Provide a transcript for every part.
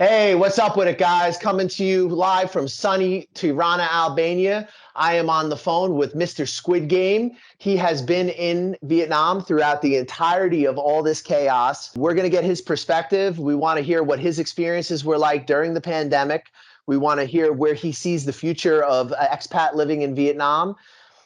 Hey, what's up with it, guys? Coming to you live from sunny Tirana, Albania. I am on the phone with Mr. Squid Game. He has been in Vietnam throughout the entirety of all this chaos. We're going to get his perspective. We want to hear what his experiences were like during the pandemic. We want to hear where he sees the future of expat living in Vietnam.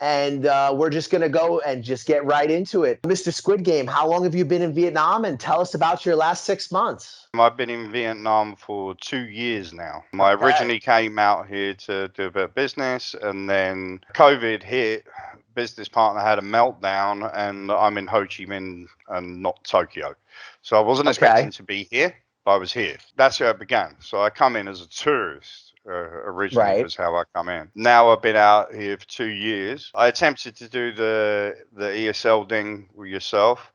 And we're just going to go and just get right into it. Mr. Squid Game, how long have you been in Vietnam? And tell us about your last 6 months. I've been in Vietnam for 2 years now. I Okay. originally came out here to do a bit of business, and then COVID hit. Business partner had a meltdown, and I'm in Ho Chi Minh and not Tokyo. So I wasn't expecting to be here, but I was here. That's how it began. So I come in as a tourist. Originally was how I come in. Now I've been out here for 2 years. I attempted to do the ESL thing with yourself,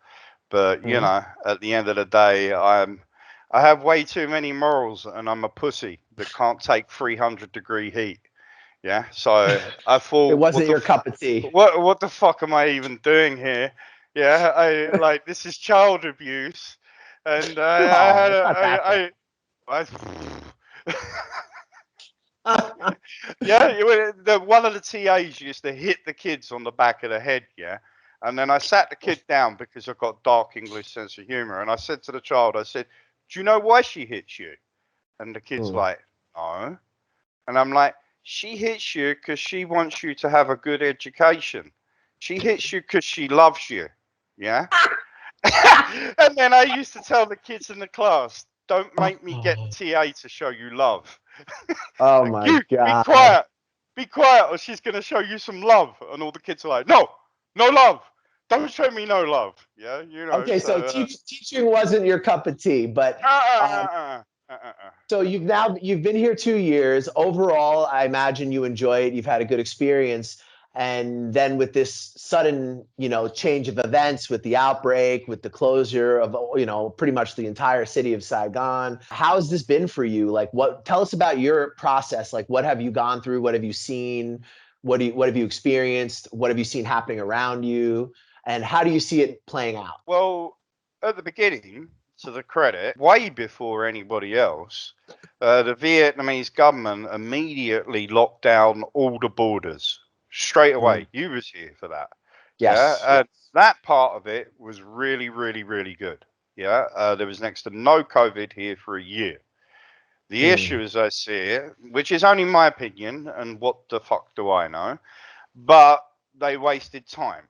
but you know, at the end of the day, I have way too many morals, and I'm a pussy that can't take 300-degree heat. Yeah, so I thought it wasn't your cup of tea. What the fuck am I even doing here? Yeah, this is child abuse, and one of the TAs used to hit the kids on the back of the head, yeah. And then I sat the kid down because I've got dark English sense of humor, and I said to the child, I said, "Do you know why she hits you?" And the kid's like, "No." And I'm like, "She hits you because she wants you to have a good education. She hits you because she loves you, yeah." And then I used to tell the kids in the class, "Don't make me get the TA to show you love." Oh my God. Be quiet, or she's going to show you some love. And all the kids are like, no love. Don't show me no love. Yeah, you know. Okay, so teaching wasn't your cup of tea, but so you've been here 2 years. Overall, I imagine you enjoy it. You've had a good experience. And then with this sudden, change of events, with the outbreak, with the closure of, pretty much the entire city of Saigon, how has this been for you? Like, tell us about your process. Like, what have you gone through? What have you seen? What have you experienced? What have you seen happening around you? And how do you see it playing out? Well, at the beginning, to the credit, way before anybody else, the Vietnamese government immediately locked down all the borders straight away. You was here for that. Yes. Yeah. And that part of it was really, really, really good. Yeah. There was next to no COVID here for a year. The issue, as I see it, which is only my opinion, and what the fuck do I know, but they wasted time.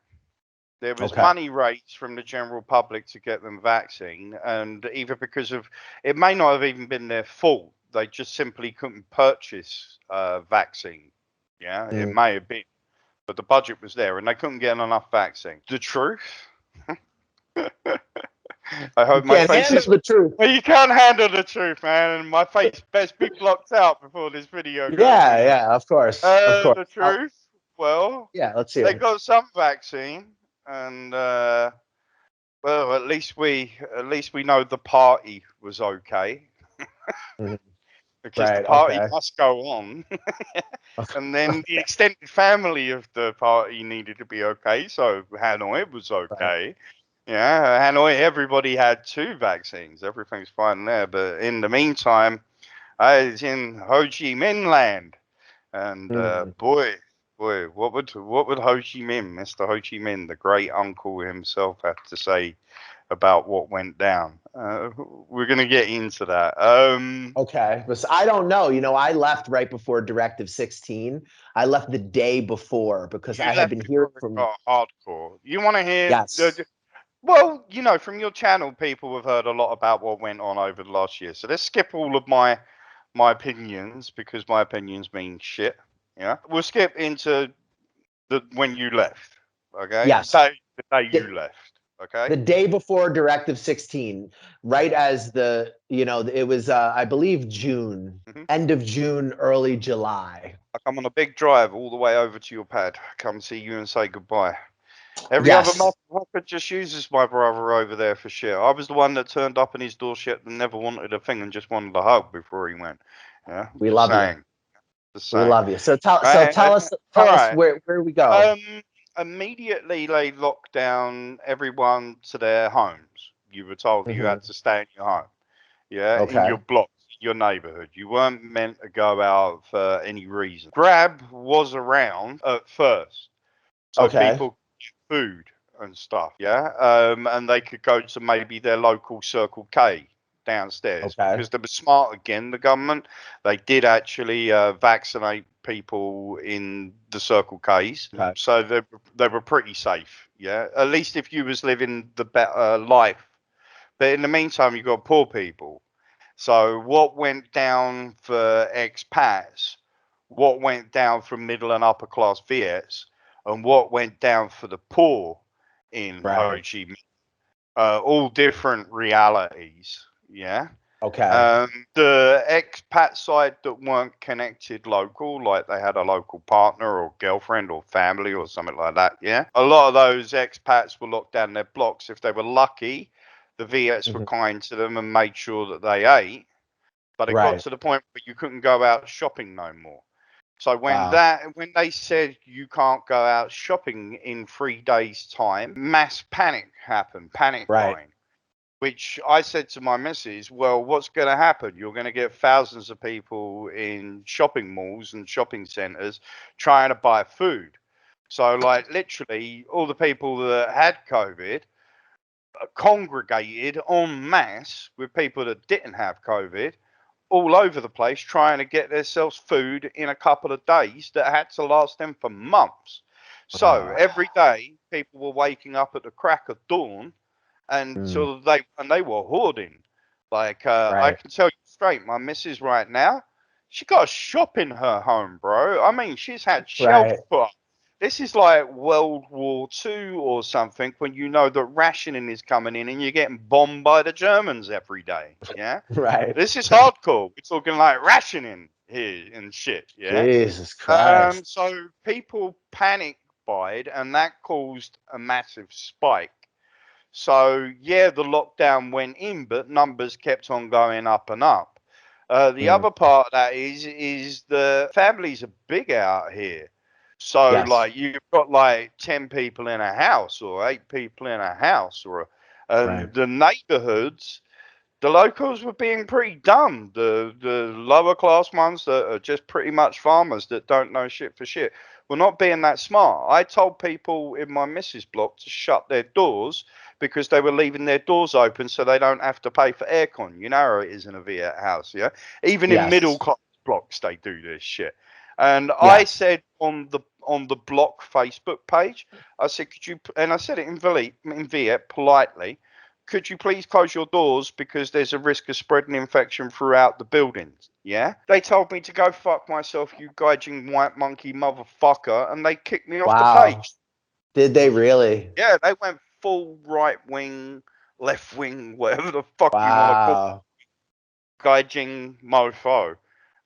There was money raised from the general public to get them vaccine, and either because of it may not have even been their fault, they just simply couldn't purchase vaccine. Yeah, it may have been, but the budget was there, and they couldn't get enough vaccine. The truth. I hope my face is. The truth. Well, you can't handle the truth, man, and my face best be blocked out before this video goes. Yeah, of course. The truth. Well, yeah, let's see. They got some vaccine, and well, at least we know the party was okay. Because the party must go on. And then the extended family of the party needed to be okay, so Hanoi was okay. Right. Yeah, Hanoi, everybody had 2 vaccines. Everything's fine there. But in the meantime, I was in Ho Chi Minh land. And boy, what would Ho Chi Minh, Mr. Ho Chi Minh, the great uncle himself, have to say about what went down? We're going to get into that. Okay, but I don't know. I left right before Directive 16. I left the day before because I had been here from hardcore. You want to hear? Yes. Well, from your channel, people have heard a lot about what went on over the last year. So let's skip all of my opinions, because my opinions mean shit. Yeah, we'll skip into when you left. Okay. Yes. The day you left. Okay. The day before Directive 16, right as it was, I believe, June, end of June, early July. I come on a big drive all the way over to your pad. Come see you and say goodbye. Every other motherfucker just uses my brother over there for shit. I was the one that turned up in his doorstep and never wanted a thing and just wanted a hug before he went. Yeah, we love you. We love you. So tell us where we go. Immediately they locked down everyone to their homes. You were told you had to stay in your home. Yeah, in your blocks. your neighborhood. You weren't meant to go out for any reason. Grab was around at first, so Okay. people get food and stuff, yeah, and they could go to maybe their local Circle K downstairs Okay. because they were smart again. The government, they did actually vaccinate people in the Circle Ks, Okay. so they were pretty safe, yeah. At least if you was living the better life. But in the meantime, you've got poor people. So what went down for expats, what went down for middle and upper class Viets, and what went down for the poor in Ho Right. Chi Minh, all different realities. Yeah. Okay. The expat side that weren't connected local, like they had a local partner or girlfriend or family or something like that. Yeah. A lot of those expats were locked down their blocks. If they were lucky, the Viets were Mhm. kind to them and made sure that they ate. But it got Right. to the point where you couldn't go out shopping no more. So Wow. when they said you can't go out shopping in 3 days' time, mass panic happened, panic Right. buying. Which I said to my missus, well, what's going to happen? You're going to get thousands of people in shopping malls and shopping centres trying to buy food. So, like, literally, all the people that had COVID congregated en masse with people that didn't have COVID all over the place trying to get themselves food in a couple of days that had to last them for months. So, Wow. every day, people were waking up at the crack of dawn Mm. until they were hoarding. Like I Right. can tell you straight, my missus right now, she got a shop in her home, bro. I mean, she's had shelves Right. put up. This is like World War II or something when you know that rationing is coming in and you're getting bombed by the Germans every day. Yeah, Right. this is hardcore. We're talking like rationing here and shit. Yeah. Jesus Christ. So people panic buyed, and that caused a massive spike. So yeah, the lockdown went in, but numbers kept on going up and up. The Mm. other part of that is the families are big out here. So Yes. like you've got like 10 people in a house or 8 people in a house Right. and the neighborhoods, the locals were being pretty dumb. The lower class ones that are just pretty much farmers that don't know shit for shit were not being that smart. I told people in my missus block to shut their doors because they were leaving their doors open so they don't have to pay for aircon. You know how it is in a Viet house, yeah? Even in middle Yes. class blocks they do this shit. And I Yes. said on the block Facebook page, I said, could you, and I said it in Viet politely, could you please close your doors because there's a risk of spreading infection throughout the buildings? Yeah. They told me to go fuck myself, you gaijin white monkey motherfucker, and they kicked me off the Wow. page. Did they really? Yeah, they went full right wing, left wing, whatever the fuck you want to call Wow. it, gaijin mofo.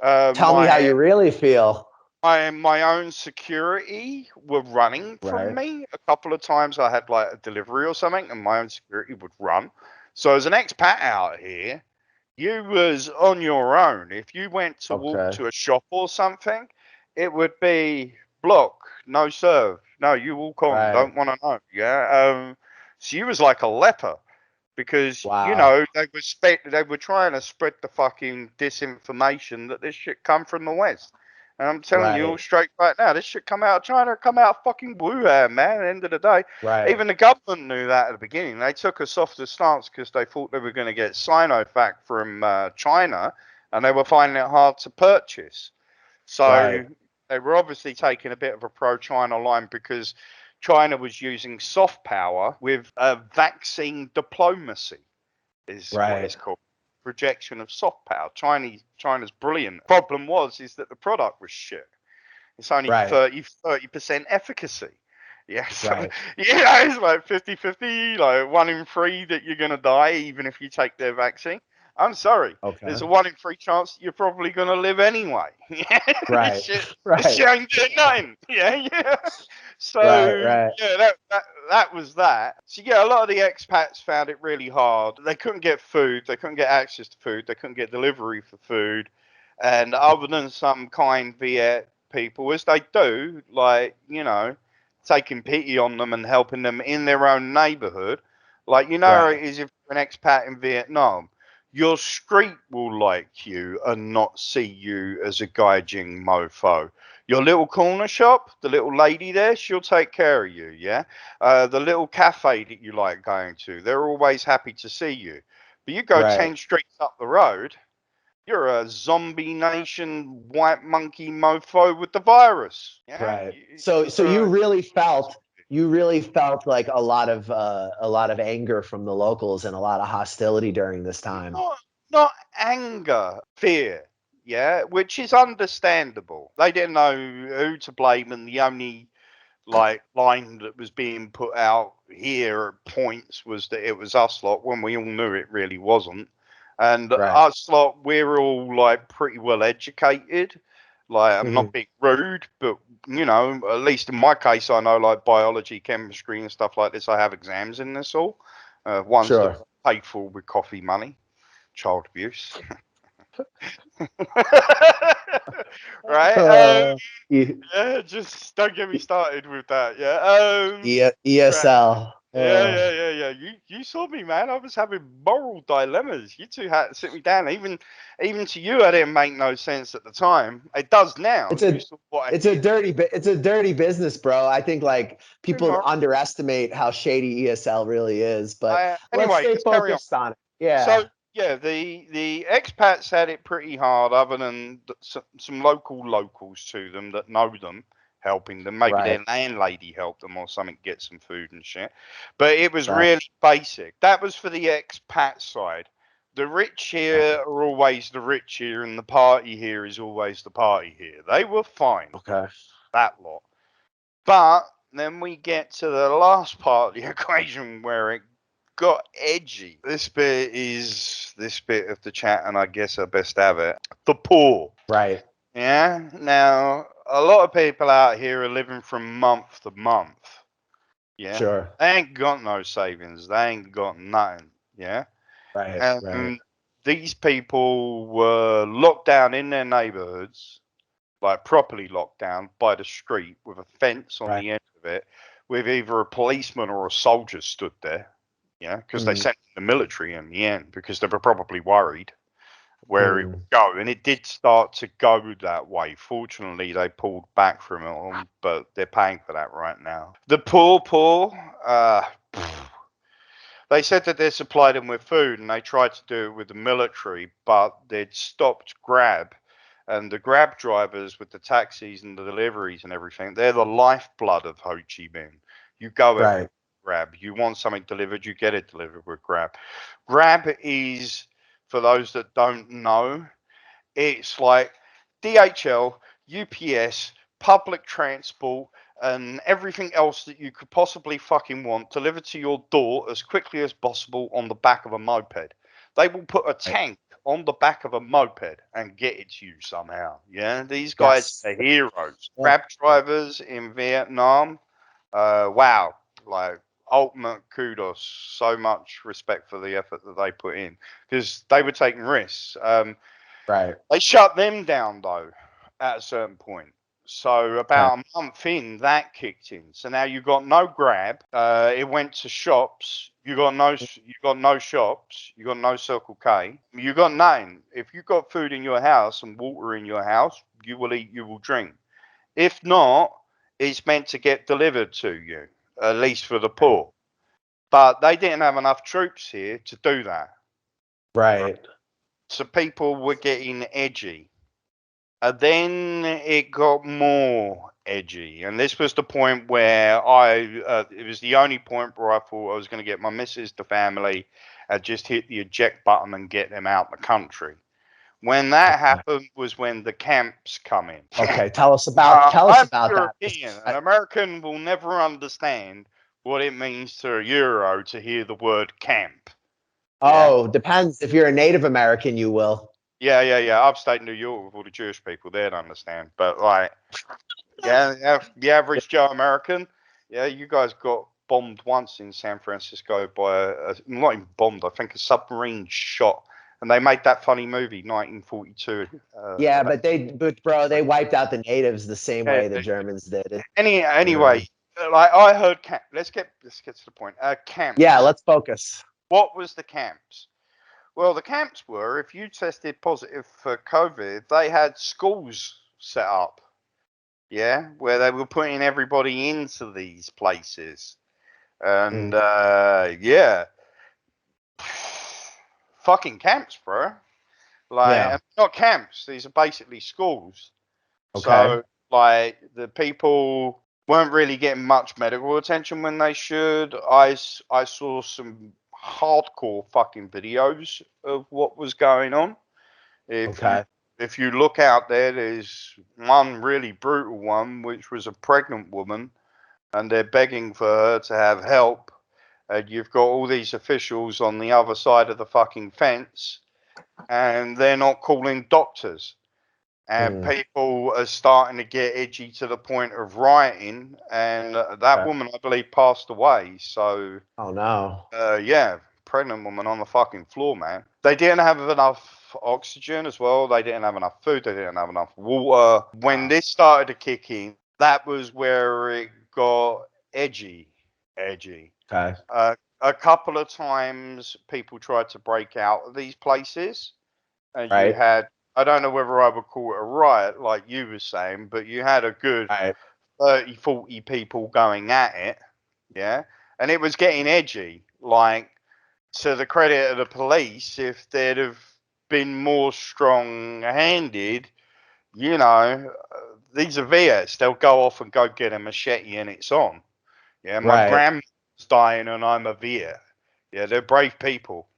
Tell me how you really feel. My own security were running from Right. me. A couple of times I had like a delivery or something, and my own security would run. So as an expat out here, you was on your own. If you went to walk Okay. to a shop or something, it would be block, no serve. No, you walk on. Right. Don't want to know. Yeah. So you was like a leper because you Wow. know they were trying to spread the fucking disinformation that this shit come from the West. And I'm telling you all Right. straight right now, this shit come out of China, come out of fucking Wuhan, man. At the end of the day, Right. even the government knew that at the beginning. They took a softer stance because they thought they were going to get Sinovac from China, and they were finding it hard to purchase. Right. So they were obviously taking a bit of a pro-China line because China was using soft power with vaccine diplomacy, is what Right. it's called. Projection of soft power. China's brilliant. Problem is that the product was shit. It's only Right. 30% efficacy. Yeah, so Right. it's like 50-50, like 1 in 3 that you're gonna die even if you take their vaccine. I'm sorry. Okay. There's a 1 in 3 chance that you're probably gonna live anyway. Yeah, this Right. shit, this Right. shit ain't doing nothing. Yeah, yeah. Right. So Right. yeah, that was that. So yeah, a lot of the expats found it really hard. They couldn't get food. They couldn't get access to food. They couldn't get delivery for food. And other than some kind Viet people, as they do, like, you know, taking pity on them and helping them in their own neighborhood. Like, you know, Right. it is if you're an expat in Vietnam, Your street will like you and not see you as a gaijin mofo. Your little corner shop, the little lady there, she'll take care of you, yeah? The little cafe that you like going to, they're always happy to see you. But you go Right. 10 streets up the road, you're a zombie nation white monkey mofo with the virus, yeah? Right. So you really felt like a lot of anger from the locals and a lot of hostility during this time. Not anger, fear, yeah, which is understandable. They didn't know who to blame, and the only line that was being put out here at points was that it was us lot when we all knew it really wasn't. And Right. us lot, we're all like pretty well educated. Like, I'm Hmm. not being rude, but you know, at least in my case, I know like biology, chemistry, and stuff like this. I have exams in this all. Ones that Sure. are paid for with coffee money, child abuse. Right? Uh, E- Yeah, just don't get me started with that. Yeah. Right. ESL. Yeah. You saw me, man. I was having moral dilemmas. You two had to sit me down. Even to you, I didn't make no sense at the time. It does now. It's You a saw what I it's a did. it's a dirty business, bro. I think like people Moral. underestimate how shady ESL really is, but let's Anyway, stay let's carry on. focused on it. Yeah. So yeah, the expats had it pretty hard, other than some locals to them that know them, helping them. Maybe Right. their landlady helped them or something, get some food and shit. But it was Right. really basic. That was for the expat side. The rich Right. here are always the rich here, and the party here is always the party here. They were fine, Okay. that lot. But then we get to the last part of the equation where it got edgy. This bit of the chat, and I guess I best have it. The poor. Right. Yeah. Now, a lot of people out here are living from month to month. Yeah. Sure. They ain't got no savings. They ain't got nothing. Yeah. Right. Right. And these people were locked down in their neighborhoods, like properly locked down by the street with a fence on Right. the end of it, with either a policeman or a soldier stood there. Yeah, because they Mm, sent the military in the end because they were probably worried where it mm. would go, and it did start to go that way. Fortunately, they pulled back from it all, but they're paying for that right now. The poor, they said that they supplied them with food, and they tried to do it with the military, but they'd stopped Grab. And the Grab drivers with the taxis and the deliveries and everything, they're the lifeblood of Ho Chi Minh. You go everywhere Right. with Grab. You want something delivered, you get it delivered with Grab. Grab is, for those that don't know, it's like DHL, UPS, public transport, and everything else that you could possibly fucking want delivered to your door as quickly as possible on the back of a moped. They will put a Right. tank on the back of a moped and get it to you somehow. Yeah, these guys Yes. are heroes. Yeah. Grab drivers in Vietnam, wow, like ultimate kudos. So much respect for the effort that they put in because they were taking risks. Right. They shut them down though at a certain point. So Okay. about a month in, that kicked in. So now you got no Grab. It went to shops. You got no shops. You got no Circle K. You got nothing. If you got food in your house and water in your house, you will eat. You will drink. If not, it's meant to get delivered to you. At least for the poor. But they didn't have enough troops here to do that. Right. So people were getting edgy. And then it got more edgy, and this was the point where it was the only point where I thought I was going to get my missus, the family, and just hit the eject button and get them out the country. When that Okay. happened was when the camps come in. Okay. Tell us I'm about that. European. An American will never understand what it means to a Euro to hear the word camp. Yeah? Oh, depends. If you're a Native American, you will. Yeah. Upstate New York with all the Jewish people, they'd understand. But like, yeah, the average Joe American, yeah, you guys got bombed once in San Francisco by not even bombed, I think a submarine shot, and they made that funny movie, 1942. Yeah, About, but bro, they wiped out the natives the same yeah, way the Germans did. anyway, like I heard camp. Let's get to the point. Camps. Yeah, let's focus. What was the camps? Well, the camps were, if you tested positive for COVID, they had schools set up, yeah, where they were putting everybody into these places. And, yeah, fucking camps, bro. Like, Yeah. not camps, these are basically schools. Okay. So, like, the people weren't really getting much medical attention when they should. I saw some hardcore fucking videos of what was going on. If you Okay. if you look out there, there's one really brutal one, which was a pregnant woman, and they're begging for her to have help. And you've got all these officials on the other side of the fucking fence, and they're not calling doctors. And Mm. people are starting to get edgy to the point of rioting. And that Okay. woman, I believe, passed away. So, Oh no. yeah, pregnant woman on the fucking floor, man. They didn't have enough oxygen as well. They didn't have enough food. They didn't have enough water. When Wow. this started to kick in, that was where it got edgy. Edgy. Okay. A couple of times people tried to break out of these places, and you Right. had, I don't know whether I would call it a riot like you were saying, but you had a good Right. 30, 40 people going at it, yeah, and it was getting edgy. Like, to the credit of the police, if they'd have been more strong-handed, you know, these are vets. They'll go off and go get a machete and it's on. Yeah, my Right. grandma's dying and I'm a vet. Yeah, they're brave people.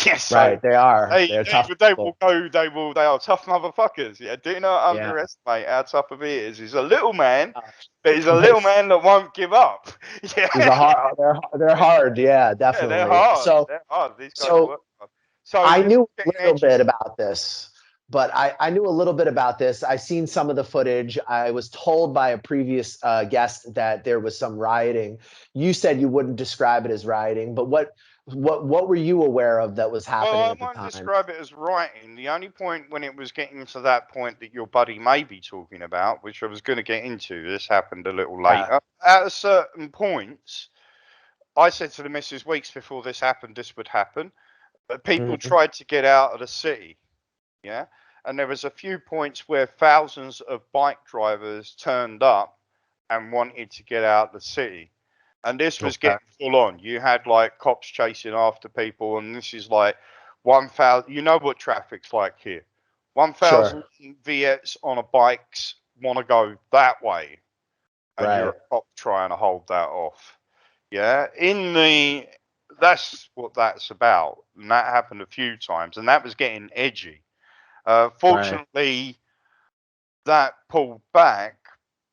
Yes, so Right. They are. they They're they tough they will people. go. They are tough motherfuckers. Yeah, do not Yeah. underestimate how tough he is. He's a little man, Uh, but he's a little man that won't give up. Yeah, He's a hard. They're hard. Yeah, yeah, they're definitely. hard. So They're hard. These guys so work hard. So I this knew is a getting little edgy. bit about this, but I knew a little bit about this. I seen some of the footage. I was told by a previous guest that there was some rioting. You said you wouldn't describe it as rioting, but what were you aware of that was Well, happening I at the won't time? describe it as writing. The only point when it was getting to that point that your buddy may be talking about, which I was going to get into, this happened a little Yeah. later. At a certain point, I said to the missus weeks before this happened, this would happen. But people Mhm. tried to get out of the city, yeah. And there was a few points where thousands of bike drivers turned up and wanted to get out of the city. And this was Okay. getting full on. You had like cops chasing after people, and this is like 1,000. You know what traffic's like here. Sure. 1,000 Viets on a bikes want to go that way, and you're Right. a cop trying to hold that off. Yeah, that's what that's about, and that happened a few times, and that was getting edgy. Right. Fortunately, that pulled back,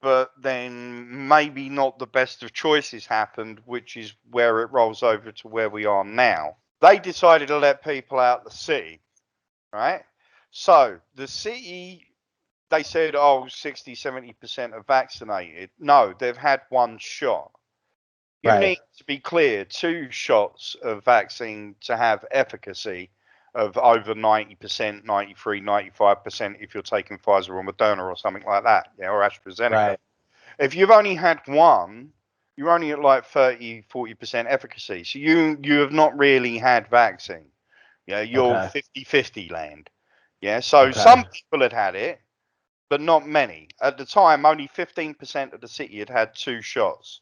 but then maybe not the best of choices happened, which is where it rolls over to where we are now. They decided to let people out the city, right? So the city, they said, oh, 60, 70% are vaccinated. No, they've had one shot. You Right. need to be clear, two shots of vaccine to have efficacy of over 90%, 93, 95% if you're taking Pfizer or Moderna or something like that, yeah, or AstraZeneca. Right. If you've only had one, you're only at like 30, 40% efficacy. So you have not really had vaccine. Yeah, you're Okay. 50-50 land. Yeah, so Okay. some people had had it, but not many. At the time, only 15% of the city had had two shots,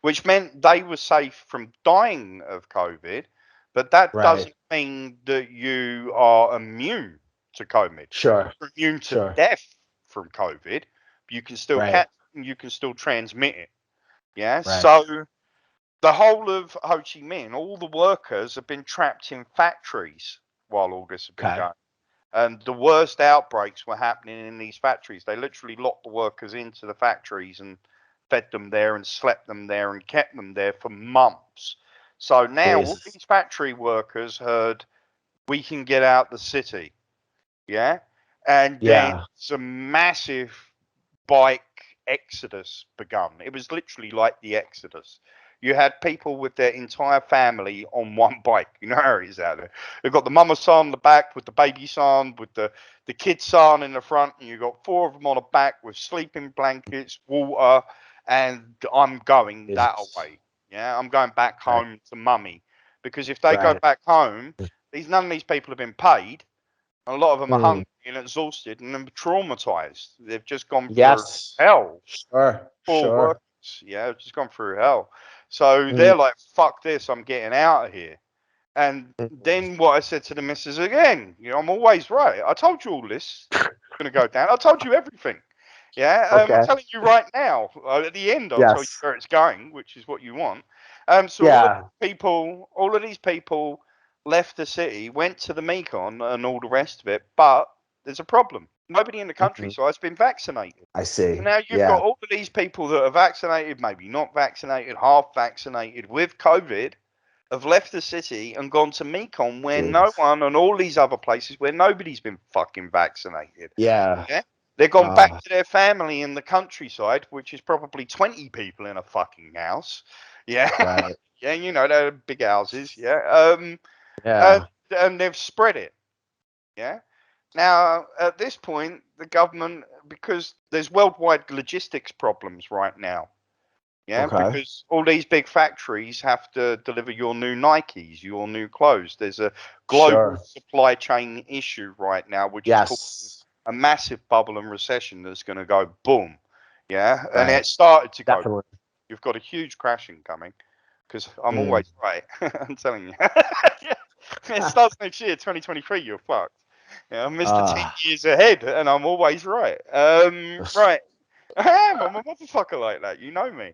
which meant they were safe from dying of COVID, but that Right. doesn't mean that you are immune to COVID. Sure. You're immune to Sure. death from COVID. You can still Right. catch it and you can still transmit it. Yeah. Right. So the whole of Ho Chi Minh, all the workers have been trapped in factories while all this has been Okay. going. And the worst outbreaks were happening in these factories. They literally locked the workers into the factories and fed them there and slept them there and kept them there for months. So now all Jesus. these factory workers heard we can get out the city. Yeah. And then Yeah. some massive bike exodus begun. It was literally like the exodus. You had people with their entire family on one bike. You know how it is out there. They've got the mama son on the back with the baby son, with the kid son in the front, and you've got four of them on the back with sleeping blankets, water, and I'm going that Jesus. away. Yeah, I'm going back Right. home to mummy. Because if they go Right. back home, none of these people have been paid. A lot of them are hungry and exhausted and traumatized. They've just gone through hell. Poor workers, just gone through hell. So they're like, fuck this, I'm getting out of here. And then what I said to the missus again, I'm always right. I told you all this is going to go down. I told you everything. Yeah, I'm telling you right now. At the end, I'll tell you where it's going, which is what you want. So all of these people left the city, went to the Mekong and all the rest of it, but there's a problem. Nobody in the countryside has been vaccinated. I see. So now you've got all of these people that are vaccinated, maybe not vaccinated, half vaccinated with COVID, have left the city and gone to Mekong where no one, and all these other places where nobody's been fucking vaccinated. Yeah. They've gone back to their family in the countryside, which is probably 20 people in a fucking house. Yeah. Right. Yeah, they're big houses. Yeah. And they've spread it. Yeah. Now, at this point, the government, because there's worldwide logistics problems right now. Yeah, because all these big factories have to deliver your new Nikes, your new clothes. There's a global supply chain issue right now, which is causing a massive bubble and recession that's going to go boom. Yeah, and it started to go. Boom. You've got a huge crashing coming because I'm always right. I'm telling you. It starts next year, 2023. You're fucked. Yeah, I'm Mr. 10 years ahead, and I'm always right. Right. I am. I'm a motherfucker like that. You know me.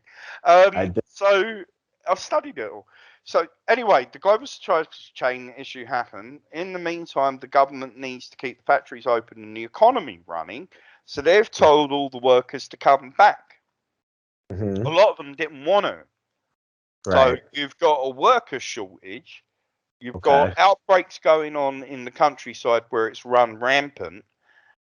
So I've studied it all. So anyway, the global supply chain issue happened. In the meantime, the government needs to keep the factories open and the economy running. So they've told all the workers to come back. A lot of them didn't want to. So you've got a worker shortage. You've got outbreaks going on in the countryside where it's run rampant.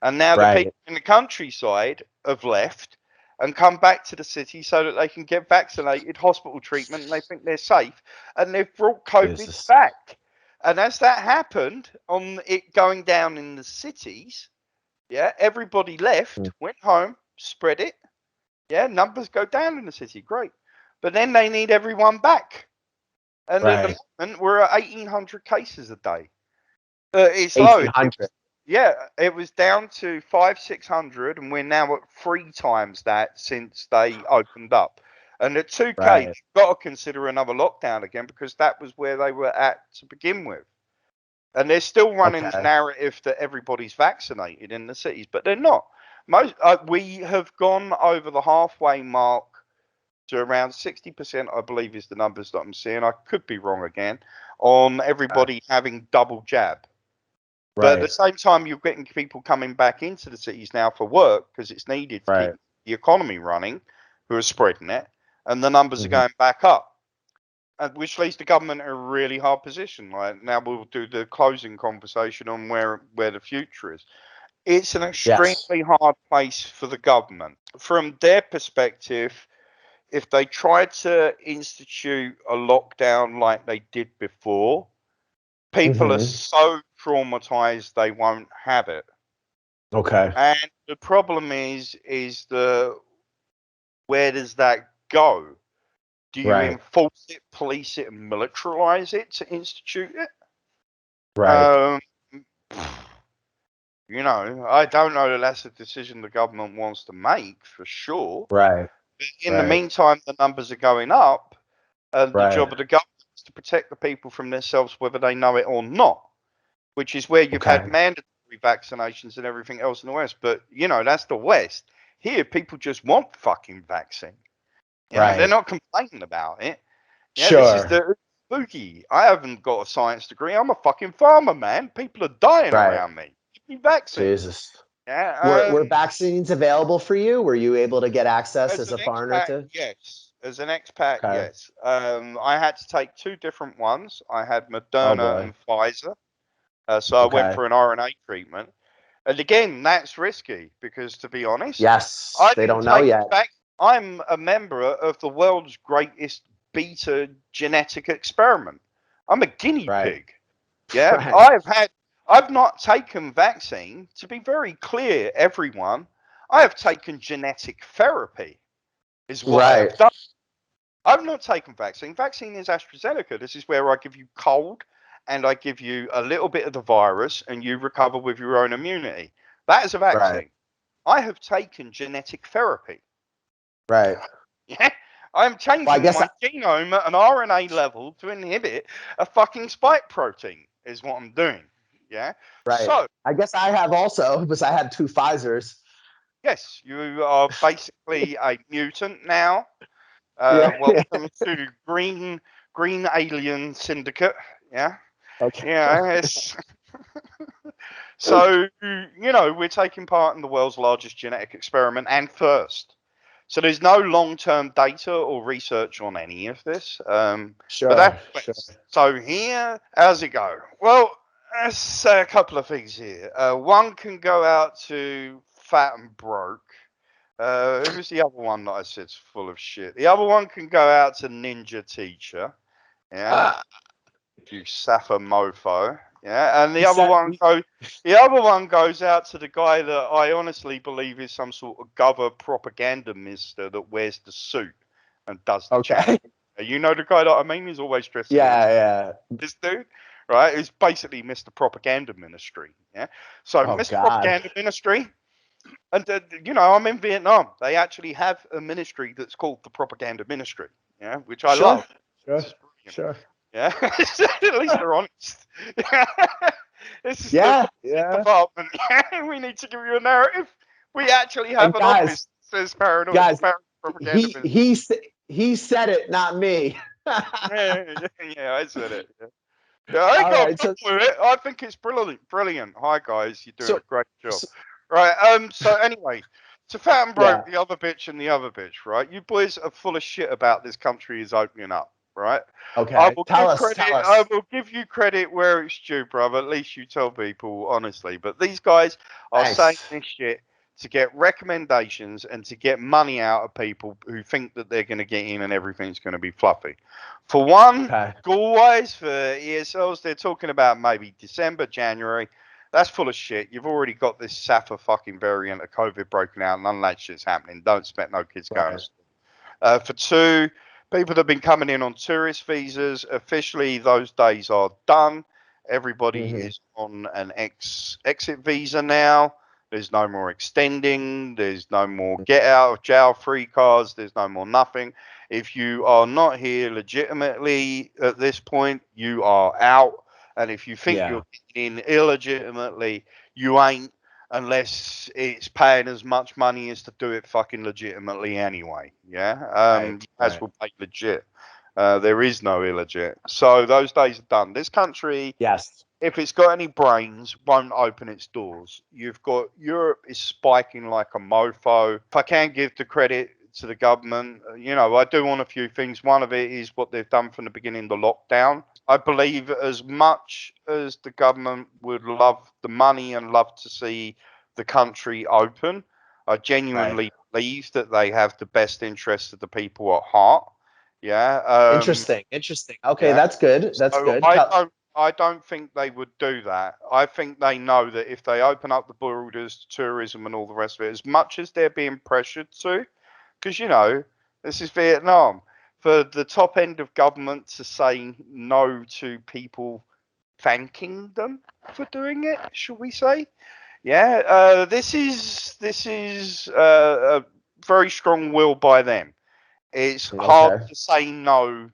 And now the people in the countryside have left and come back to the city so that they can get vaccinated, hospital treatment, and they think they're safe. And they've brought COVID back. And as that happened, on it going down in the cities, everybody left, went home, spread it. Yeah, numbers go down in the city, great. But then they need everyone back. And at the moment, we're at 1,800 cases a day. It's low. Yeah, it was down to 500-600, and we're now at 3 times that since they opened up. And at 2K, you've got to consider another lockdown again because that was where they were at to begin with. And they're still running the narrative that everybody's vaccinated in the cities, but they're not. We have gone over the halfway mark to around 60%, I believe, is the numbers that I'm seeing. I could be wrong again on everybody having double jab. But at the same time, you're getting people coming back into the cities now for work because it's needed to keep the economy running, who are spreading it, and the numbers are going back up, which leaves the government in a really hard position. Like now, we'll do the closing conversation on where the future is. It's an extremely hard place for the government. From their perspective, if they tried to institute a lockdown like they did before, people are so traumatized they won't have it. And the problem is where does that go? Do you enforce it, police it, and militarize it to institute it? I don't know that that's a decision the government wants to make for sure. But in the meantime, the numbers are going up, and the job of the government is to protect the people from themselves, whether they know it or not. Which is where you've had mandatory vaccinations and everything else in the West. But, that's the West. Here, people just want fucking vaccine. They're not complaining about it. This is the spooky. I haven't got a science degree. I'm a fucking farmer, man. People are dying around me. Give me vaccine. Jesus. Yeah, were vaccines available for you? Were you able to get access as a foreigner to? Yes. As an expat, yes. I had to take 2 different ones. I had Moderna and Pfizer. So I went for an RNA treatment. And again, that's risky because, to be honest, they don't know yet. I'm a member of the world's greatest beta genetic experiment. I'm a guinea pig. Yeah, I've not taken vaccine. To be very clear, everyone, I have taken genetic therapy, is what I have done. I've not taken vaccine. Vaccine is AstraZeneca. This is where I give you cold and I give you a little bit of the virus and you recover with your own immunity. That is a vaccine. Right. I have taken genetic therapy. Right. Yeah. I'm changing my genome at an RNA level to inhibit a fucking spike protein is what I'm doing. Yeah. Right. So I guess I have also, because I had 2 Pfizers. yes, you are basically a mutant now. Yeah. Welcome to Green Alien Syndicate. Yeah. Okay. Yeah. It's so we're taking part in the world's largest genetic experiment and first. So there's no long-term data or research on any of this. Sure. But that's Sure. so here, how's it go? Well, let's say a couple of things here. One can go out to Fat and Broke. Who was the other one that I said's full of shit? The other one can go out to Ninja Teacher. Yeah, you Safa mofo. Yeah, and the other one goes out to the guy that I honestly believe is some sort of propaganda mister that wears the suit and does the channel. You know the guy that I mean? He's always dressed in this dude, right? He's basically Mr. Propaganda Ministry. Yeah. So Mr. Propaganda Ministry, and I'm in Vietnam. They actually have a ministry that's called the Propaganda Ministry. Yeah, which I love. Sure. Yeah, at least they're honest. This is Yeah. the department. We need to give you a narrative. We actually have an office that says paranoid propaganda. He said it, not me. yeah, I said it. Yeah, I ain't got a problem with it. I think it's brilliant. Hi guys, you're doing a great job. Right. So anyway, to Fat and Broke, the other bitch and the other bitch. Right. You boys are full of shit about this country is opening up. Right. Okay. I will give you credit where it's due, brother. At least you tell people honestly. But these guys are saying this shit to get recommendations and to get money out of people who think that they're going to get in and everything's going to be fluffy. For one, school-wise, for ESLs, they're talking about maybe December, January. That's full of shit. You've already got this Safa fucking variant of COVID broken out. None of that shit's happening. Don't expect no kids going to school. For two, people that have been coming in on tourist visas, officially those days are done. Everybody is on an exit visa now. There's no more extending. There's no more get out of jail free cards. There's no more nothing. If you are not here legitimately at this point, you are out. And if you think you're getting in illegitimately, you ain't, unless it's paying as much money as to do it fucking legitimately anyway. Yeah. You guys will pay legit. There is no illegit. So those days are done. This country, if it's got any brains, won't open its doors. You've got Europe is spiking like a mofo. If I can give the credit to the government, I do want a few things. One of it is what they've done from the beginning, the lockdown. I believe as much as the government would love the money and love to see the country open, I genuinely believe that they have the best interests of the people at heart. Yeah. Interesting. Okay, that's good. Good. I don't think they would do that. I think they know that if they open up the borders to tourism and all the rest of it, as much as they're being pressured to, because this is Vietnam, for the top end of government to say no to people thanking them for doing it, shall we say? Yeah, this is a very strong will by them. It's hard to say no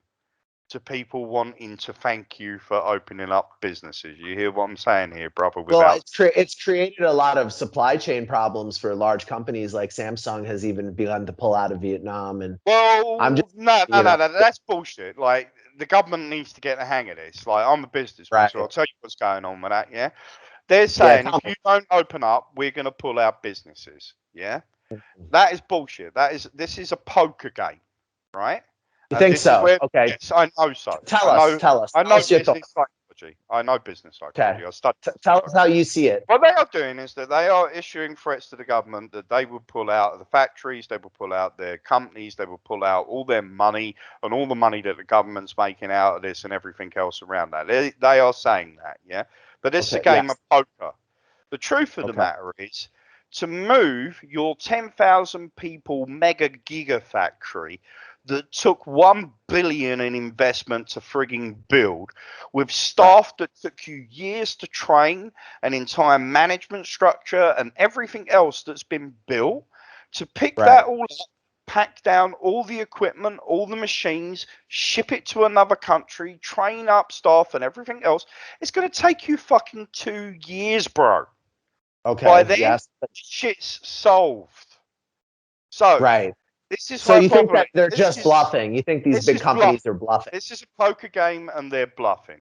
to people wanting to thank you for opening up businesses. You hear what I'm saying here, brother? Well, it's created a lot of supply chain problems for large companies like Samsung has even begun to pull out of Vietnam. And no, that's bullshit. Like the government needs to get the hang of this. Like I'm a businessman, so I'll tell you what's going on with that. Yeah, they're saying if you don't open up, we're going to pull out businesses. Yeah, that is bullshit. This is a poker game, right? You think so? Okay. Yes, I know so. Tell us. I know business psychology. I know business psychology. I studied. Tell us how you see it. What they are doing is that they are issuing threats to the government that they will pull out of the factories, they will pull out their companies, they will pull out all their money and all the money that the government's making out of this and everything else around that. They are saying that, yeah. But this is a game of poker. The truth of the matter is to move your 10,000 people mega gigafactory that took 1 billion in investment to frigging build, with staff that took you years to train, an entire management structure and everything else that's been built, to pick that all up, pack down all the equipment, all the machines, ship it to another country, train up staff and everything else. It's going to take you fucking 2 years, bro. Okay. By then, shit's solved. So, this is so my you problem. think that they're just bluffing? You think these big companies are bluffing? This is a poker game and they're bluffing.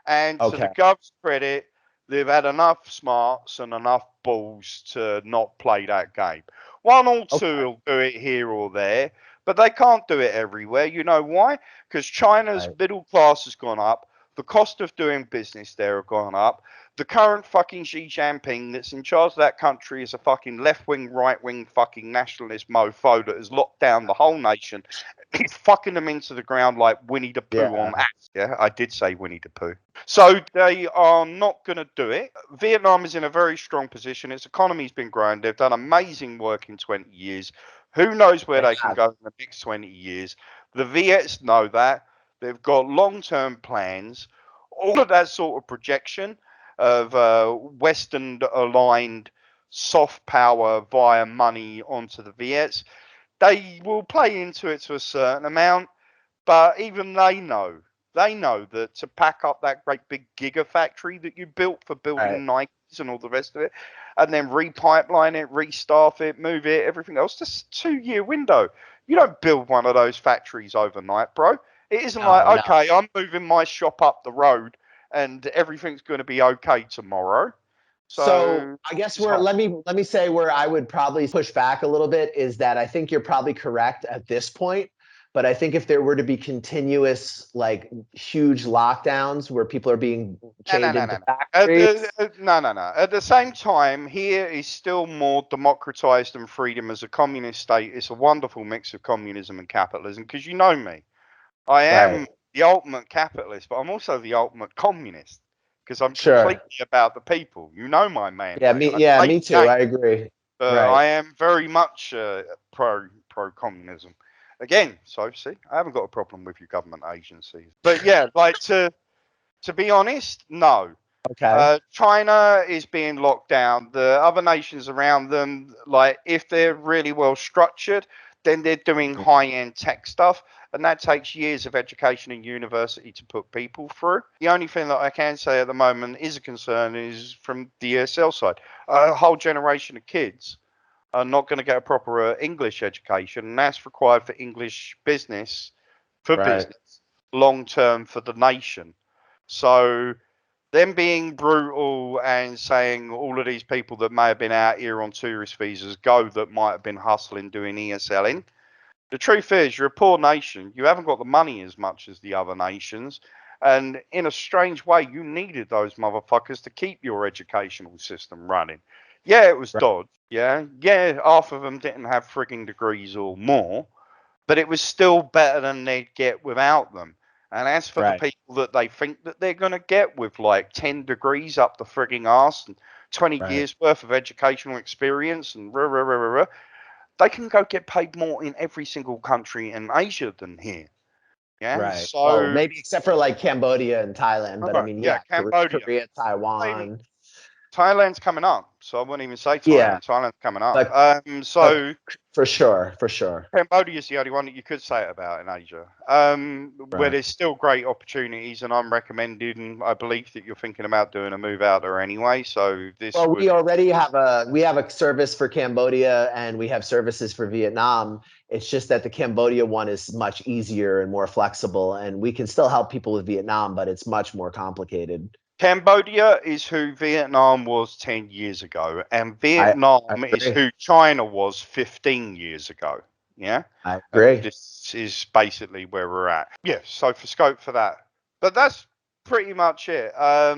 And to the gov's credit, they've had enough smarts and enough balls to not play that game. One or two will do it here or there, but they can't do it everywhere. You know why? Because China's middle class has gone up. The cost of doing business there have gone up. The current fucking Xi Jinping that's in charge of that country is a fucking left-wing, right-wing fucking nationalist mofo that has locked down the whole nation. He's fucking them into the ground like Winnie the Pooh on ass. Yeah, I did say Winnie the Pooh. So they are not going to do it. Vietnam is in a very strong position. Its economy's been growing. They've done amazing work in 20 years. Who knows where they can go in the next 20 years? The Viets know that. They've got long-term plans. All of that sort of projection of Western-aligned soft power via money onto the Viets, they will play into it to a certain amount, but even they know that to pack up that great big gigafactory that you built for building Nikes and all the rest of it, and then repipeline it, restaff it, move it, everything else, just a 2-year window. You don't build one of those factories overnight, bro. It isn't okay, I'm moving my shop up the road and everything's going to be okay tomorrow. So I guess let me say where I would probably push back a little bit is that I think you're probably correct at this point. But I think if there were to be continuous, like huge lockdowns where people are being chained into factories. No. At the same time, here is still more democratized and freedom as a communist state. It's a wonderful mix of communism and capitalism, because you know me. I am the ultimate capitalist, but I'm also the ultimate communist, because I'm completely about the people. You know my man. Yeah, me too. I agree. I am very much pro communism. Again, so see, I haven't got a problem with your government agencies. But yeah, like to be honest, no. China is being locked down. The other nations around them, like if they're really well structured, then they're doing high-end tech stuff, and that takes years of education and university to put people through. The only thing that I can say at the moment is a concern is from the ESL side. A whole generation of kids are not going to get a proper English education, and that's required for English business, business, long term for the nation. So them being brutal and saying all of these people that may have been out here on tourist visas go that might have been hustling, doing ESLing. The truth is, you're a poor nation. You haven't got the money as much as the other nations. And in a strange way, you needed those motherfuckers to keep your educational system running. Yeah, it was dodge. Yeah, half of them didn't have frigging degrees or more, but it was still better than they'd get without them. And as for the people that they think that they're going to get with like 10 degrees up the frigging arse and 20 years worth of educational experience and they can go get paid more in every single country in Asia than here. Yeah. So well, maybe except for like Cambodia and Thailand, but I mean, Cambodia, Korea, Taiwan. Thailand's coming up, so I wouldn't even say Thailand. Thailand's coming up. So for sure. Cambodia is the only one that you could say it about in Asia, where there's still great opportunities, and I'm recommending. I believe that you're thinking about doing a move out there anyway. So we already have a service for Cambodia, and we have services for Vietnam. It's just that the Cambodia one is much easier and more flexible, and we can still help people with Vietnam, but it's much more complicated. Cambodia is who Vietnam was 10 years ago, and Vietnam is who China was 15 years ago. Yeah? I agree. And this is basically where we're at. Yeah, so for scope for that. But that's pretty much it. I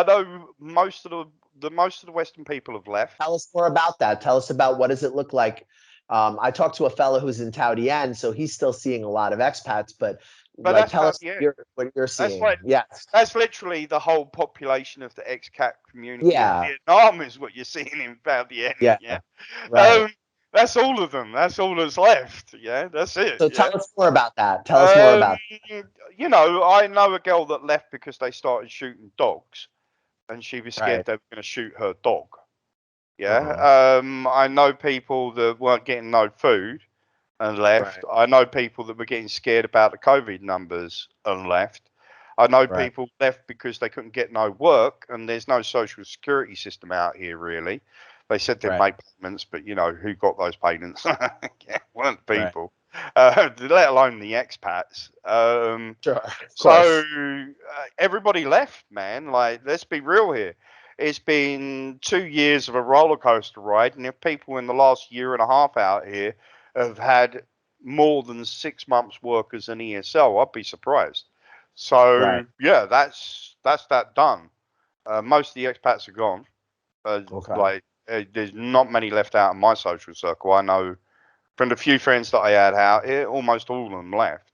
know most of the Western people have left. Tell us more about that. Tell us about what does it look like I talked to a fellow who's in Taotian, so he's still seeing a lot of expats, but like, that's tell us yeah. what you're That's seeing. like Yes. that's literally the whole population of the expat community in Yeah. Vietnam is what you're seeing in Vietnam. Yeah. Yeah. Right. That's all of them. That's all that's left. Yeah. That's it. So Yeah. tell us more about that. Tell us more Um, about. you know, I know a girl that left because they started shooting dogs, and she was scared Right. they were going to shoot her dog. Uh-huh. Yeah. I know people that weren't getting no food and left. Right. I know people that were getting scared about the COVID numbers and left. I know Right. people left because they couldn't get no work, and there's no social security system out here, really. They said they'd Right. make payments, but you know, who got those payments? Yeah, weren't the Right. people, let alone the expats. Sure. Of So course. everybody left, man. Like, let's be real here. It's been 2 years of a roller coaster ride, and if people in the last year and a half out here have had more than 6 months' work as an ESL, I'd be surprised. Right. So yeah, that's that done. Most of the expats are gone. Okay. There's not many left out in my social circle. I know from the few friends that I had out here, almost all of them left.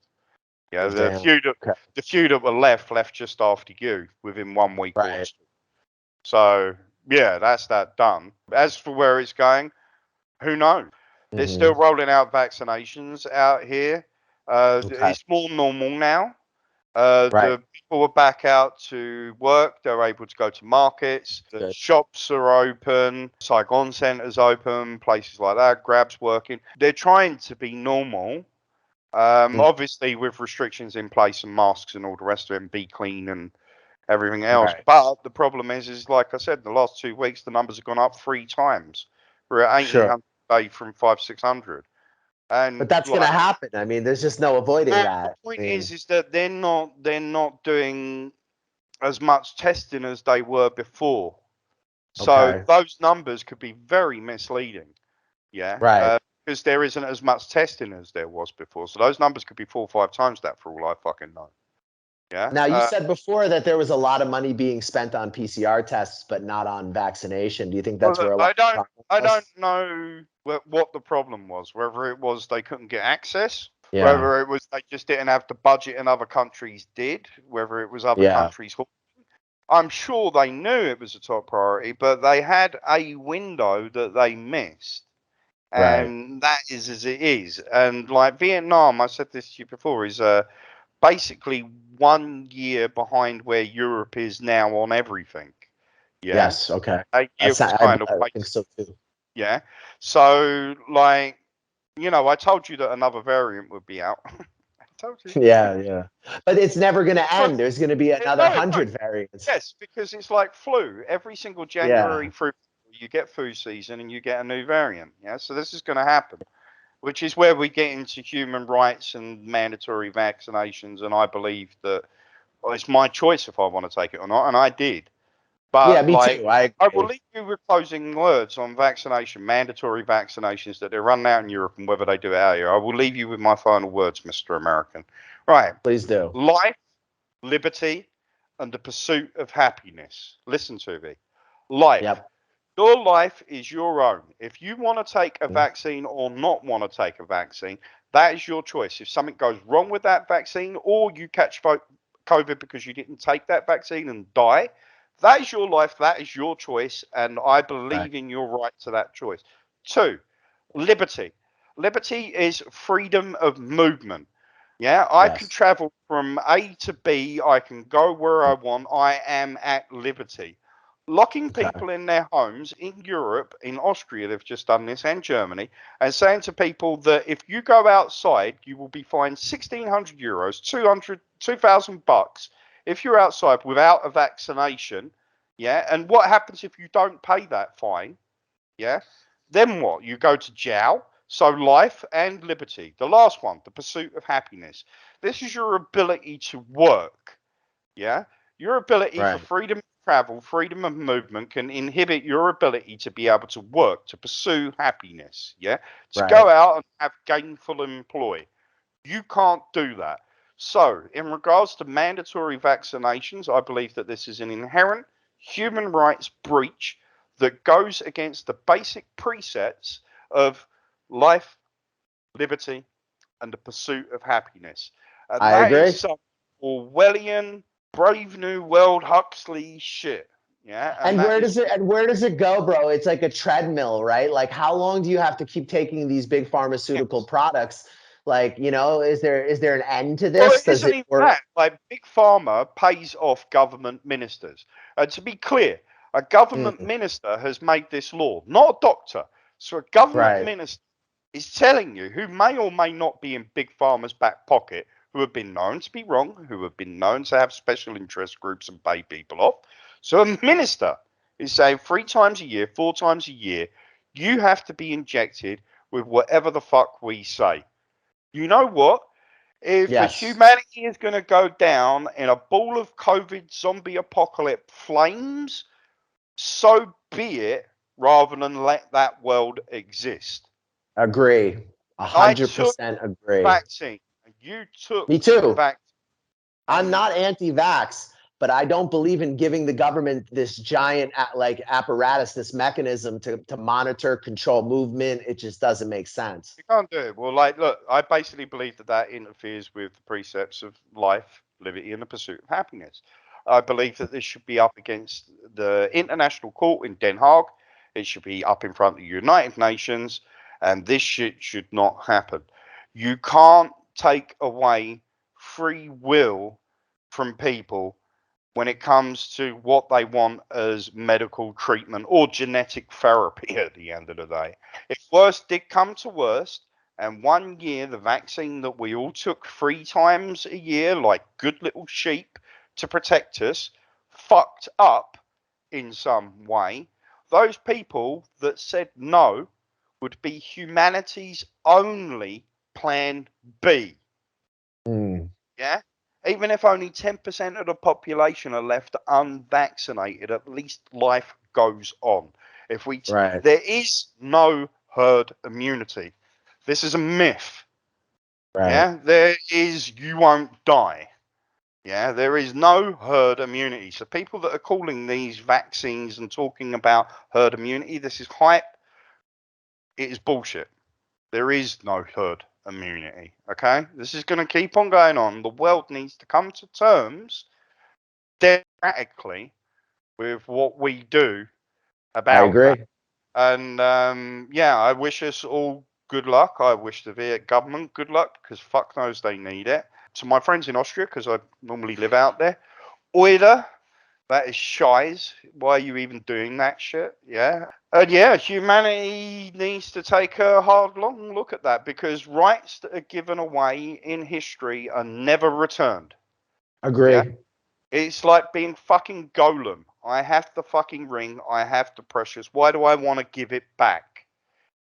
Yeah, Damn. Okay. the few that were left just after you within 1 week or Right. two. So yeah, that's that done. As for where it's going, who knows? They're still Hmm. rolling out vaccinations out here. Okay. It's more normal now. Right. The people are back out to work. They're able to go to markets. The Good. shops are open. Saigon Centre's open. Places like that. Grab's working. They're trying to be normal. Mm. Obviously, with restrictions in place and masks and all the rest of it, and be clean and everything else. Right. But the problem is like I said, the last 2 weeks the numbers have gone up 3 times. We're at Sure. 1,800 a day from 500-600, But and that's going to like, happen. I mean, there's just no avoiding well, the that. I point mean, is that they're not doing as much testing as they were before. So okay. those numbers could be very misleading. Yeah. Right. Because there isn't as much testing as there was before. So those numbers could be 4 or 5 times that for all I fucking know. Yeah. Now, you said before that there was a lot of money being spent on PCR tests, but not on vaccination. Do you think Well, that's where a lot I of the don't, problem I don't was? know what the problem was. Whether it was they couldn't get access, Yeah. whether it was they just didn't have the budget and other countries did, whether it was other Yeah. countries. I'm sure they knew it was a top priority, but they had a window that they missed, Right. and that is as it is. And like Vietnam, I said this to you before, is basically 1 year behind where Europe is now on everything. Yeah, Yes. Okay. 8 year was kind of I think wasted. so too. Yeah. So, like, I told you that another variant would be out. I told you. Yeah. Yeah. But it's never going to But end. There's going to be another no, it won't. 100 variants. Yes, because it's like flu. Every single Yeah. January through you get flu season and you get a new variant. Yeah. So this is going to happen, which is where we get into human rights and mandatory vaccinations. And I believe that it's my choice if I want to take it or not. And I did. Yeah. But Me like, too. I I will agree. leave you with closing words on vaccination, mandatory vaccinations that they're running out in Europe and whether they do it out here. I will leave you with my final words, Mr. American. Right. Please do. Life, liberty, and the pursuit of happiness. Listen to me. Life. Yep. Your life is your own. If you want to take a Mm. vaccine or not want to take a vaccine, that is your choice. If something goes wrong with that vaccine or you catch COVID because you didn't take that vaccine and die, that is your life. That is your choice. And I Right. believe in your right to that choice. Two, liberty. Liberty is freedom of movement. Yeah, I can Yes. travel from A to B. I can go where Mm. I want. I am at liberty. Locking Okay. people in their homes in Europe, in Austria, they've just done this, and Germany, and saying to people that if you go outside, you will be fined €1,600, 2,000 bucks if you're outside without a vaccination. Yeah, and what happens if you don't pay that fine? Yeah. Then what? You go to jail. So life and liberty. The last one, the pursuit of happiness. This is your ability to work. Yeah. Your ability for Right. freedom of travel, freedom of movement can inhibit your ability to be able to work, to pursue happiness. Yeah. To go Right. out and have gainful employ. You can't do that. So, in regards to mandatory vaccinations, I believe that this is an inherent human rights breach that goes against the basic precepts of life, liberty, and the pursuit of happiness. And I that agree. is some Orwellian, Brave New World Huxley shit. Yeah. And where does it go, bro? It's like a treadmill, right? Like, how long do you have to keep taking these big pharmaceutical products? Like, is there an end to Well, this? it isn't even that. Like, Big Pharma pays off government ministers. And to be clear, a government minister has made this law, not a doctor. So a government minister is telling you, who may or may not be in Big Pharma's back pocket, who have been known to be wrong, who have been known to have special interest groups and pay people off. So a minister is saying 3 times a year, 4 times a year, you have to be injected with whatever the fuck we say. You know what? If humanity is going to go down in a ball of COVID zombie apocalypse flames, so be it, rather than let that world exist. Agree. 100% agree. Vaccine. You took Me too. vaccine. I'm not anti-vax, but I don't believe in giving the government this giant apparatus, this mechanism to monitor, control movement. It just doesn't make sense. You can't do it. Well, look, I basically believe that interferes with the precepts of life, liberty, and the pursuit of happiness. I believe that this should be up against the International Court in Den Haag. It should be up in front of the United Nations, and this shit should not happen. You can't take away free will from people when it comes to what they want as medical treatment or genetic therapy at the end of the day. If worst did come to worst, and 1 year the vaccine that we all took 3 times a year like good little sheep to protect us fucked up in some way, those people that said no would be humanity's only plan B. Yeah? Even if only 10% of the population are left unvaccinated, at least life goes on. There is no herd immunity. This is a myth. Yeah, you won't die. Yeah, there is no herd immunity. So people that are calling these vaccines and talking about herd immunity, this is hype. It is bullshit. There is no herd immunity. Okay, this is going to keep on going on. The world needs to come to terms democratically with what we do about that. And I wish us all good luck. I wish the Viet government good luck, because fuck knows they need it. To my friends in Austria, because I normally live out there, Oida, that is shies. Why are you even doing that shit? Yeah. And humanity needs to take a long look at that, because rights that are given away in history are never returned. Agree. Yeah? It's like being fucking Golem. I have the fucking ring. I have the precious. Why do I want to give it back?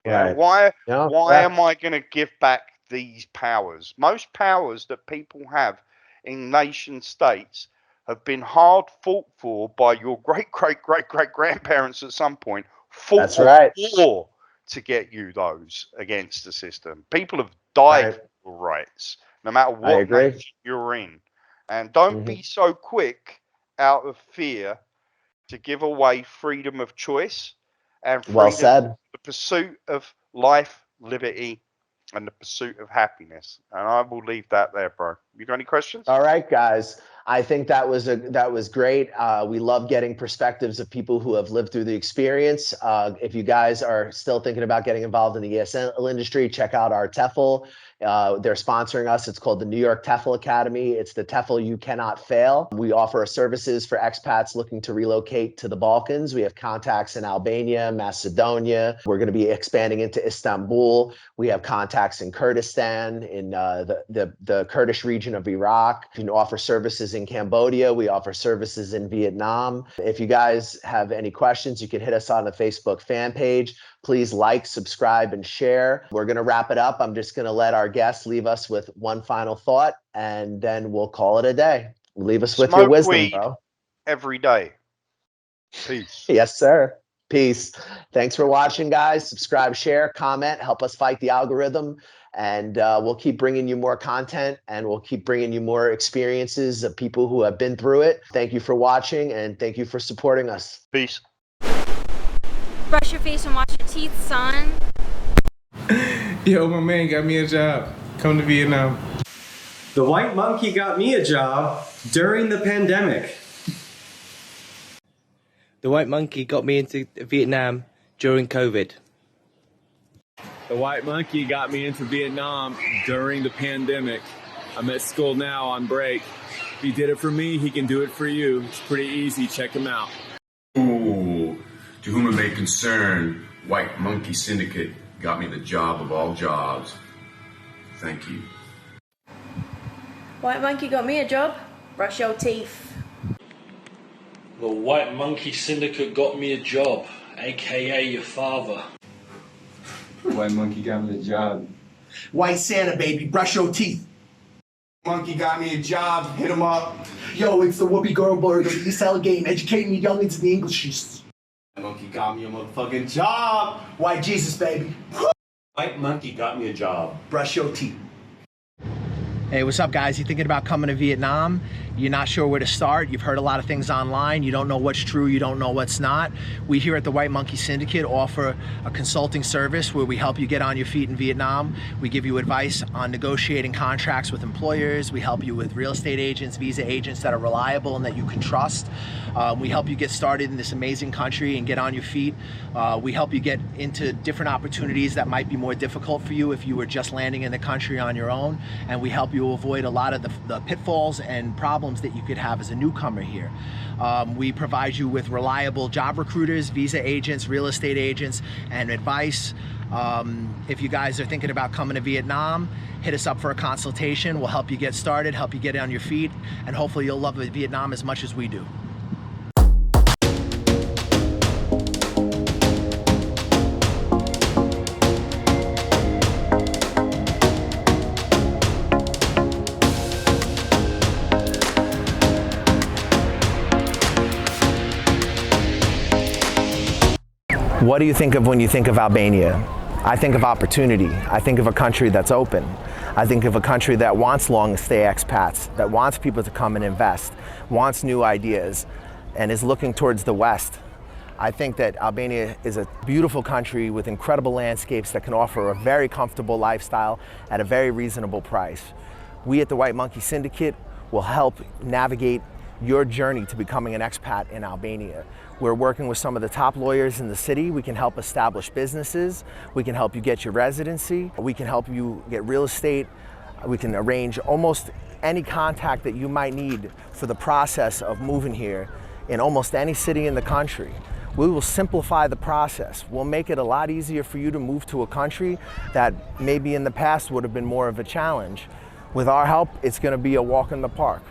Yeah. Why am I going to give back these powers? Most powers that people have in nation states have been hard fought for by your great grandparents at some point. Fought war to get you those against the system. People have died for rights, no matter what nation you're in. And don't be so quick out of fear to give away freedom of choice and freedom, the pursuit of life, liberty, and the pursuit of happiness. And I will leave that there, bro. You got any questions? All right, guys. I think that was great. We love getting perspectives of people who have lived through the experience. If you guys are still thinking about getting involved in the ESL industry, check out our TEFL. They're sponsoring us. It's called the New York TEFL Academy. It's the TEFL You Cannot Fail. We offer services for expats looking to relocate to the Balkans. We have contacts in Albania, Macedonia. We're going to be expanding into Istanbul. We have contacts in Kurdistan, in the Kurdish region of Iraq. We can offer services in Cambodia. We offer services in Vietnam. If you guys have any questions, you can hit us on the Facebook fan page. Please like, subscribe, and share. We're going to wrap it up. I'm just going to let our guests leave us with one final thought, and then we'll call it a day. Leave us with your wisdom, bro. Every day. Peace. Yes, sir. Peace. Thanks for watching, guys. Subscribe, share, comment, help us fight the algorithm. And we'll keep bringing you more content, and we'll keep bringing you more experiences of people who have been through it. Thank you for watching, and thank you for supporting us. Peace. Brush your face and wash your teeth, son. Yo, my man got me a job. Come to Vietnam. The white monkey got me a job during the pandemic. The white monkey got me into Vietnam during COVID. The white monkey got me into Vietnam during the pandemic. I'm at school now on break. If he did it for me, he can do it for you. It's pretty easy. Check him out. Ooh, to whom it may concern, White Monkey Syndicate got me the job of all jobs. Thank you. White monkey got me a job. Brush your teeth. The White Monkey Syndicate got me a job, aka your father. White monkey got me a job. White Santa, baby, brush your teeth. Monkey got me a job, hit him up. Yo, it's the Whoopi Goldberg of the ESL game, educating me youngins in the Englishes. Monkey got me a motherfucking job. White Jesus, baby. White monkey got me a job. Brush your teeth. Hey, what's up, guys? You thinking about coming to Vietnam? You're not sure where to start? You've heard a lot of things online. You don't know what's true. You don't know what's not. We here at the White Monkey Syndicate offer a consulting service where we help you get on your feet in Vietnam. We give you advice on negotiating contracts with employers. We help you with real estate agents, visa agents that are reliable and that you can trust. We help you get started in this amazing country and get on your feet. We help you get into different opportunities that might be more difficult for you if you were just landing in the country on your own. And we help you avoid a lot of the pitfalls and problems that you could have as a newcomer here. We provide you with reliable job recruiters, visa agents, real estate agents, and advice. If you guys are thinking about coming to Vietnam, hit us up for a consultation. We'll help you get started, help you get on your feet, and hopefully you'll love Vietnam as much as we do. What do you think of when you think of Albania? I think of opportunity. I think of a country that's open. I think of a country that wants long-stay expats, that wants people to come and invest, wants new ideas, and is looking towards the West. I think that Albania is a beautiful country with incredible landscapes that can offer a very comfortable lifestyle at a very reasonable price. We at the White Monkey Syndicate will help navigate your journey to becoming an expat in Albania. We're working with some of the top lawyers in the city. We can help establish businesses. We can help you get your residency. We can help you get real estate. We can arrange almost any contact that you might need for the process of moving here in almost any city in the country. We will simplify the process. We'll make it a lot easier for you to move to a country that maybe in the past would have been more of a challenge. With our help, it's going to be a walk in the park.